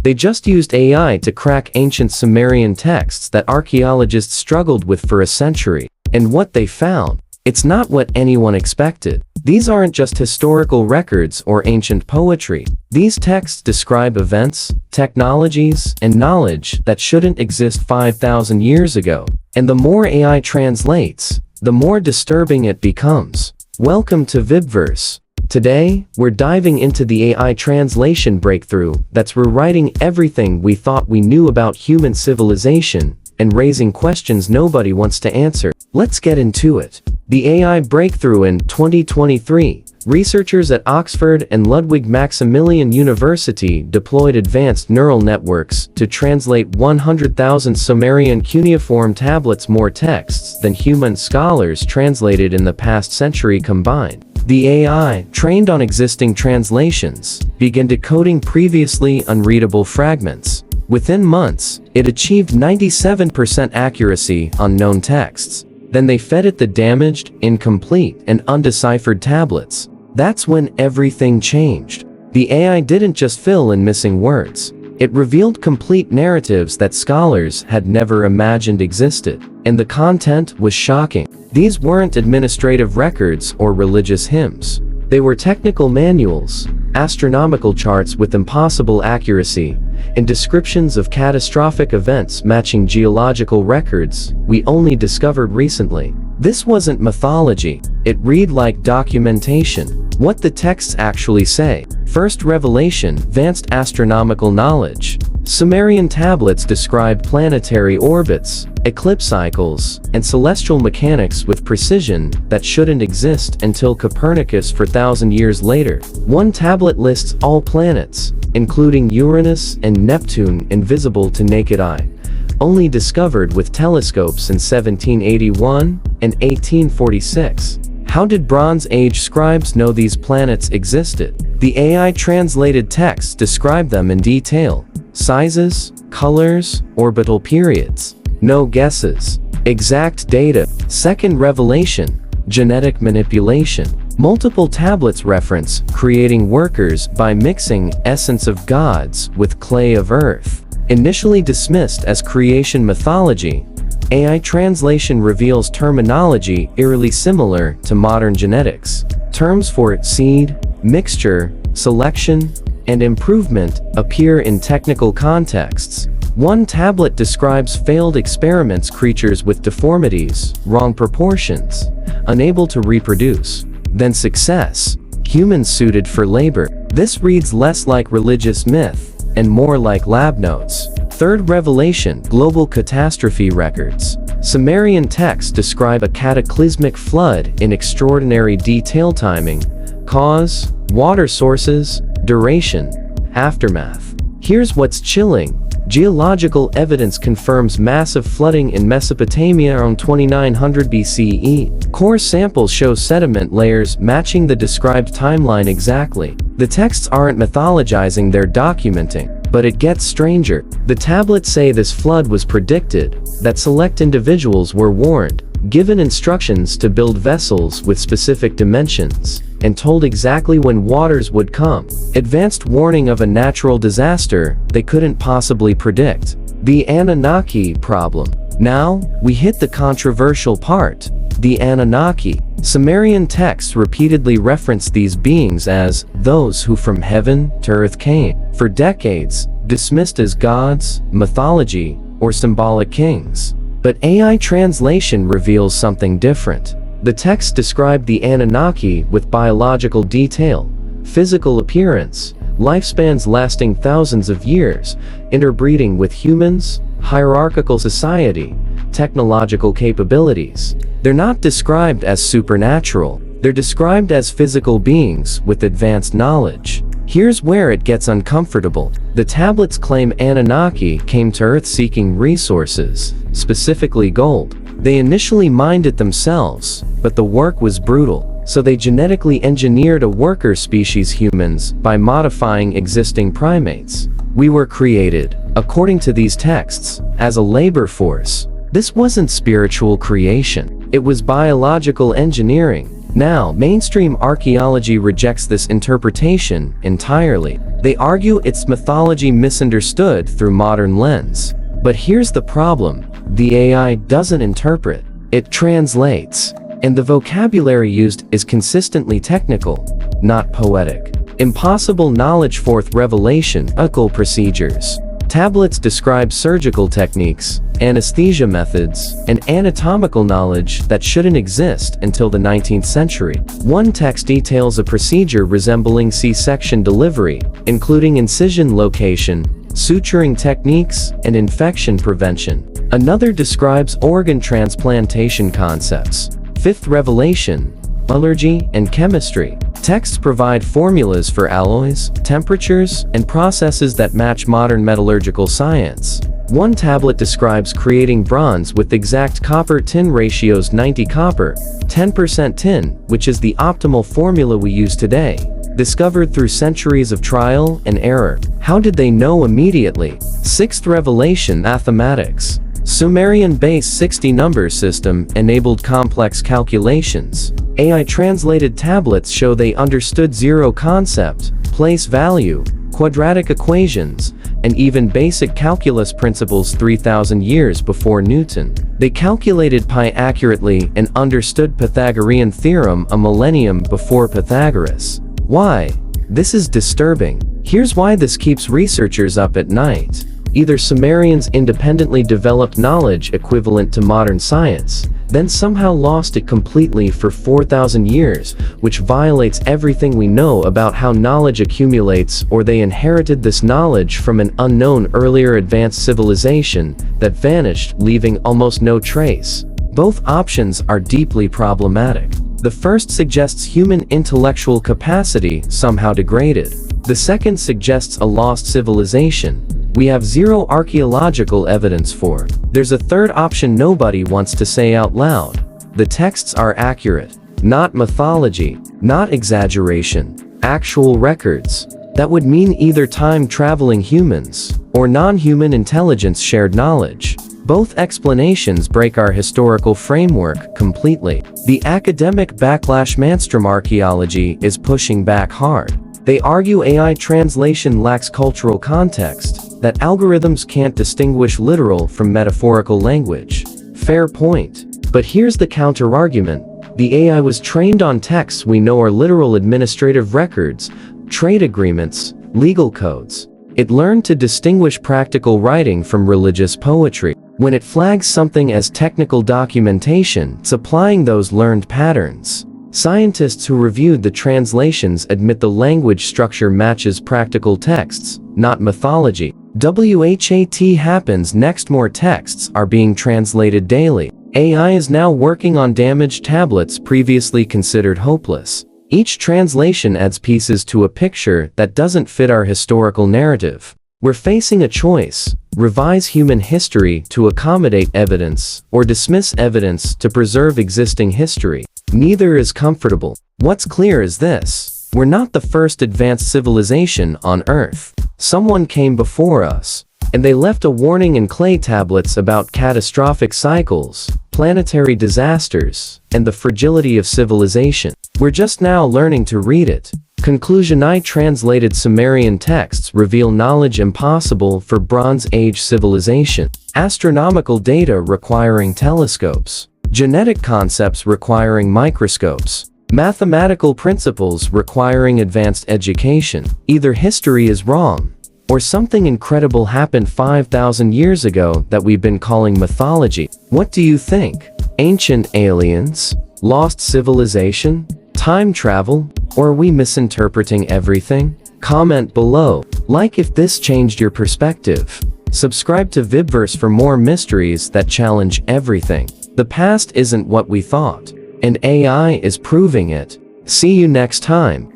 They just used AI to crack ancient Sumerian texts that archaeologists struggled with for a century. And what they found? It's not what anyone expected. These aren't just historical records or ancient poetry. These texts describe events, technologies, and knowledge that shouldn't exist 5,000 years ago. And the more AI translates, the more disturbing it becomes. Welcome to VibeVerse. Today, we're diving into the AI translation breakthrough that's rewriting everything we thought we knew about human civilization and raising questions nobody wants to answer. Let's get into it. The AI breakthrough in 2023. Researchers at Oxford and Ludwig Maximilian University deployed advanced neural networks to translate 100,000 Sumerian cuneiform tablets, more texts than human scholars translated in the past century combined. The AI, trained on existing translations, began decoding previously unreadable fragments. Within months, it achieved 97% accuracy on known texts. Then they fed it the damaged, incomplete, and undeciphered tablets. That's when everything changed. The AI didn't just fill in missing words. It revealed complete narratives that scholars had never imagined existed. And the content was shocking. These weren't administrative records or religious hymns. They were technical manuals, astronomical charts with impossible accuracy, and descriptions of catastrophic events matching geological records we only discovered recently. This wasn't mythology. It read like documentation. What the texts actually say. First revelation: advanced astronomical knowledge. Sumerian tablets describe planetary orbits, eclipse cycles, and celestial mechanics with precision that shouldn't exist until Copernicus 4,000 years later. One tablet lists all planets, including Uranus and Neptune, invisible to naked eye, only discovered with telescopes in 1781 and 1846. How did Bronze Age scribes know these planets existed? The AI translated texts describe them in detail. Sizes, colors, orbital periods. No guesses. Exact data. Second revelation: genetic manipulation. Multiple tablets reference creating workers by mixing essence of gods with clay of earth. Initially dismissed as creation mythology, AI translation reveals terminology eerily similar to modern genetics. Terms for seed, mixture, selection, and improvement appear in technical contexts. One tablet describes failed experiments, creatures with deformities, wrong proportions, unable to reproduce. Then success: humans suited for labor. This reads less like religious myth and more like lab notes. Third revelation: global catastrophe records. Sumerian texts describe a cataclysmic flood in extraordinary detail: timing, cause, water sources, duration, aftermath. Here's what's chilling. Geological evidence confirms massive flooding in Mesopotamia around 2900 BCE. Core samples show sediment layers matching the described timeline exactly. The texts aren't mythologizing, they're documenting. But it gets stranger. The tablets say this flood was predicted, that select individuals were warned, given instructions to build vessels with specific dimensions, and told exactly when waters would come. Advanced warning of a natural disaster they couldn't possibly predict. The Anunnaki problem. Now, we hit the controversial part. The Anunnaki. Sumerian texts repeatedly reference these beings as those who from heaven to earth came. For decades, dismissed as gods, mythology, or symbolic kings. But AI translation reveals something different. The texts describe the Anunnaki with biological detail, physical appearance, lifespans lasting thousands of years, interbreeding with humans, hierarchical society, technological capabilities. They're not described as supernatural. They're described as physical beings with advanced knowledge. Here's where it gets uncomfortable. The tablets claim Anunnaki came to Earth seeking resources, specifically gold. They initially mined it themselves, but the work was brutal, so they genetically engineered a worker species, humans, by modifying existing primates. We were created, according to these texts, as a labor force. This wasn't spiritual creation. It was biological engineering. Now, mainstream archaeology rejects this interpretation entirely. They argue it's mythology misunderstood through modern lens. But here's the problem. The AI doesn't interpret, it translates. And the vocabulary used is consistently technical, not poetic. Impossible knowledge. Fourth revelation, medical procedures. Tablets describe surgical techniques, anesthesia methods, and anatomical knowledge that shouldn't exist until the 19th century. One text details a procedure resembling C-section delivery, including incision location, suturing techniques, and infection prevention. Another describes organ transplantation concepts. Fifth revelation, metallurgy and chemistry. Texts provide formulas for alloys, temperatures, and processes that match modern metallurgical science. One tablet describes creating bronze with exact copper-tin ratios: 90 copper, 10% tin, which is the optimal formula we use today. Discovered through centuries of trial and error. How did they know immediately? Sixth revelation, mathematics. Sumerian-based 60-number system enabled complex calculations. AI-translated tablets show they understood zero concept, place value, quadratic equations, and even basic calculus principles 3,000 years before Newton. They calculated pi accurately and understood Pythagorean theorem a millennium before Pythagoras. Why? This is disturbing. Here's why this keeps researchers up at night. Either Sumerians independently developed knowledge equivalent to modern science, then somehow lost it completely for 4,000 years, which violates everything we know about how knowledge accumulates, or they inherited this knowledge from an unknown earlier advanced civilization that vanished, leaving almost no trace. Both options are deeply problematic. The first suggests human intellectual capacity somehow degraded. The second suggests a lost civilization we have zero archaeological evidence for. There's a third option nobody wants to say out loud. The texts are accurate. Not mythology, not exaggeration, actual records. That would mean either time-traveling humans, or non-human intelligence shared knowledge. Both explanations break our historical framework completely. The academic backlash. Mainstream archaeology is pushing back hard. They argue AI translation lacks cultural context, that algorithms can't distinguish literal from metaphorical language. Fair point. But here's the counter-argument. The AI was trained on texts we know are literal: administrative records, trade agreements, legal codes. It learned to distinguish practical writing from religious poetry. When it flags something as technical documentation, it's applying those learned patterns. Scientists who reviewed the translations admit the language structure matches practical texts, not mythology. WHAT happens next. More texts are being translated daily. AI is now working on damaged tablets previously considered hopeless. Each translation adds pieces to a picture that doesn't fit our historical narrative. We're facing a choice: revise human history to accommodate evidence, or dismiss evidence to preserve existing history. Neither is comfortable. What's clear is this: we're not the first advanced civilization on Earth. Someone came before us, and they left a warning in clay tablets about catastrophic cycles, planetary disasters, and the fragility of civilization. We're just now learning to read it. Conclusion: I translated Sumerian texts reveal knowledge impossible for Bronze Age civilization. Astronomical data requiring telescopes. Genetic concepts requiring microscopes. Mathematical principles requiring advanced education. Either history is wrong, or something incredible happened 5,000 years ago that we've been calling mythology. What do you think? Ancient aliens? Lost civilization? Time travel? Or are we misinterpreting everything? Comment below. Like if this changed your perspective. Subscribe to VibeVerse for more mysteries that challenge everything. The past isn't what we thought, and AI is proving it. See you next time.